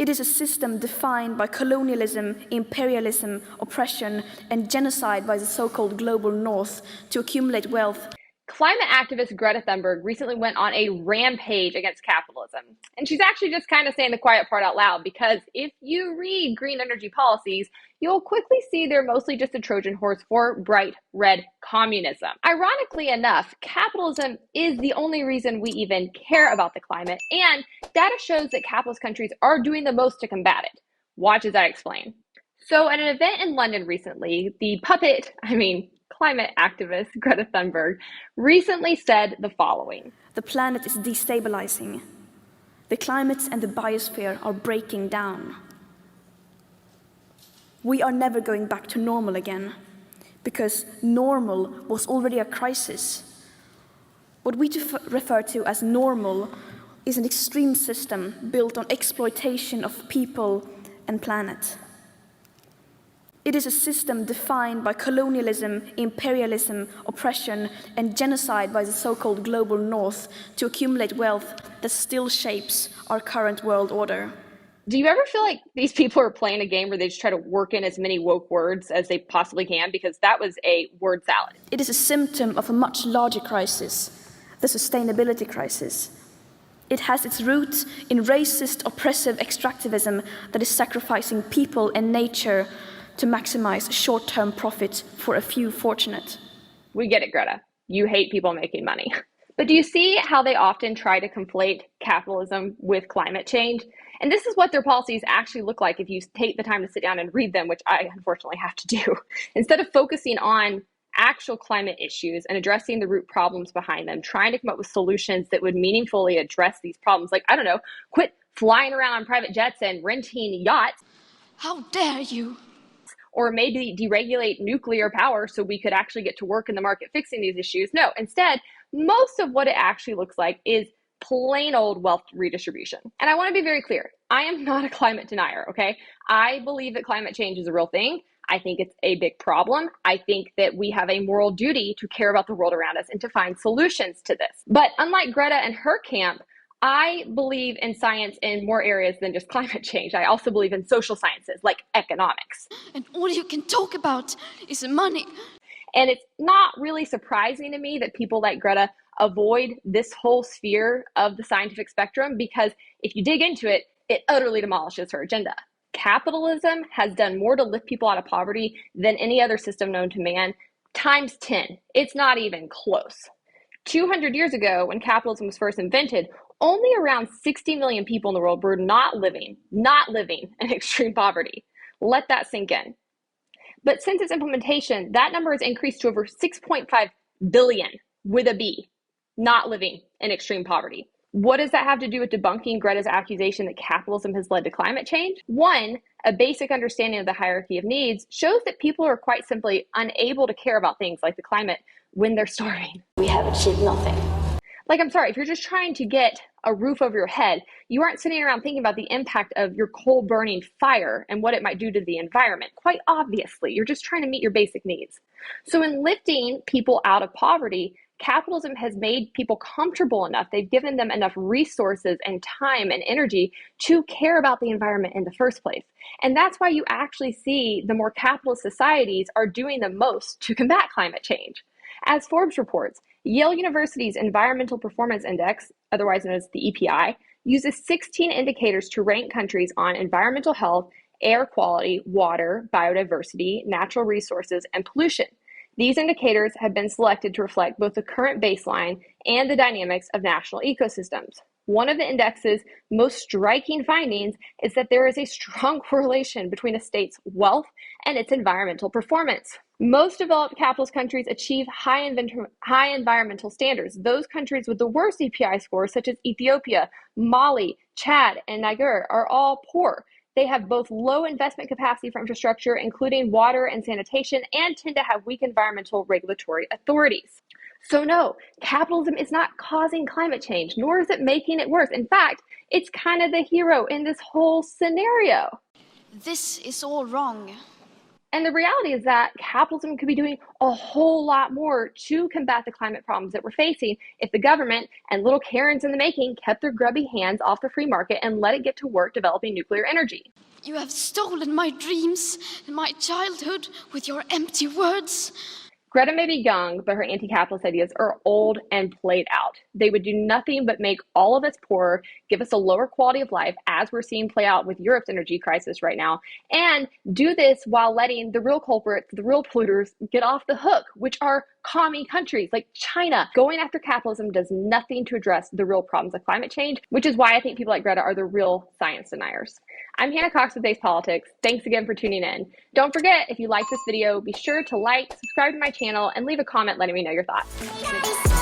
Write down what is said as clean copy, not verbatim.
It is a system defined by colonialism, imperialism, oppression, and genocide by the so-called global north to accumulate wealth. Climate activist Greta Thunberg recently went on a rampage against capitalism. And she's actually just kind of saying the quiet part out loud, because if you read green energy policies, you'll quickly see they're mostly just a Trojan horse for bright red communism. Ironically enough, capitalism is the only reason we even care about the climate, and data shows that capitalist countries are doing the most to combat it. Watch as I explain. So at an event in London recently, the climate activist Greta Thunberg recently said the following. The planet is destabilizing. The climate and the biosphere are breaking down. We are never going back to normal again, because normal was already a crisis. What we refer to as normal is an extreme system built on exploitation of people and planet. It is a system defined by colonialism, imperialism, oppression, and genocide by the so-called global north to accumulate wealth that still shapes our current world order. Do you ever feel like these people are playing a game where they just try to work in as many woke words as they possibly can? Because that was a word salad. It is a symptom of a much larger crisis, the sustainability crisis. It has its roots in racist, oppressive extractivism that is sacrificing people and nature to maximize short-term profit for a few fortunate. We get it, Greta. You hate people making money. But do you see how they often try to conflate capitalism with climate change? And this is what their policies actually look like if you take the time to sit down and read them, which I unfortunately have to do. Instead of focusing on actual climate issues and addressing the root problems behind them, trying to come up with solutions that would meaningfully address these problems, like, I don't know, quit flying around on private jets and renting yachts. How dare you? Or maybe deregulate nuclear power so we could actually get to work in the market fixing these issues. No, instead, most of what it actually looks like is plain old wealth redistribution. And I want to be very clear. I am not a climate denier, okay? I believe that climate change is a real thing. I think it's a big problem. I think that we have a moral duty to care about the world around us and to find solutions to this. But unlike Greta and her camp, I believe in science in more areas than just climate change. I also believe in social sciences like economics. And all you can talk about is money. And it's not really surprising to me that people like Greta avoid this whole sphere of the scientific spectrum, because if you dig into it, it utterly demolishes her agenda. Capitalism has done more to lift people out of poverty than any other system known to man, times 10. It's not even close. 200 years ago, when capitalism was first invented, only around 60 million people in the world were not living in extreme poverty. Let that sink in. But since its implementation, that number has increased to over 6.5 billion, with a B, not living in extreme poverty. What does that have to do with debunking Greta's accusation that capitalism has led to climate change? One, a basic understanding of the hierarchy of needs shows that people are quite simply unable to care about things like the climate when they're starving. We have achieved nothing. Like, I'm sorry, if you're just trying to get a roof over your head, you aren't sitting around thinking about the impact of your coal-burning fire and what it might do to the environment. Quite obviously, you're just trying to meet your basic needs. So in lifting people out of poverty, capitalism has made people comfortable enough. They've given them enough resources and time and energy to care about the environment in the first place. And that's why you actually see the more capitalist societies are doing the most to combat climate change. As Forbes reports, Yale University's Environmental Performance Index, otherwise known as the EPI, uses 16 indicators to rank countries on environmental health, air quality, water, biodiversity, natural resources, and pollution. These indicators have been selected to reflect both the current baseline and the dynamics of national ecosystems. One of the index's most striking findings is that there is a strong correlation between a state's wealth and its environmental performance. Most developed capitalist countries achieve high environmental standards. Those countries with the worst EPI scores, such as Ethiopia, Mali, Chad, and Niger, are all poor. They have both low investment capacity for infrastructure, including water and sanitation, and tend to have weak environmental regulatory authorities. So no, capitalism is not causing climate change, nor is it making it worse. In fact, it's kind of the hero in this whole scenario. This is all wrong. And the reality is that capitalism could be doing a whole lot more to combat the climate problems that we're facing if the government and little Karens in the making kept their grubby hands off the free market and let it get to work developing nuclear energy. You have stolen my dreams and my childhood with your empty words. Greta may be young, but her anti-capitalist ideas are old and played out. They would do nothing but make all of us poorer, give us a lower quality of life, as we're seeing play out with Europe's energy crisis right now, and do this while letting the real culprits, the real polluters, get off the hook, which are commie countries like China. Going after capitalism does nothing to address the real problems of climate change, which is why I think people like Greta are the real science deniers. I'm Hannah Cox with Base Politics. Thanks again for tuning in. Don't forget, if you like this video, be sure to like, subscribe to my channel, and leave a comment letting me know your thoughts.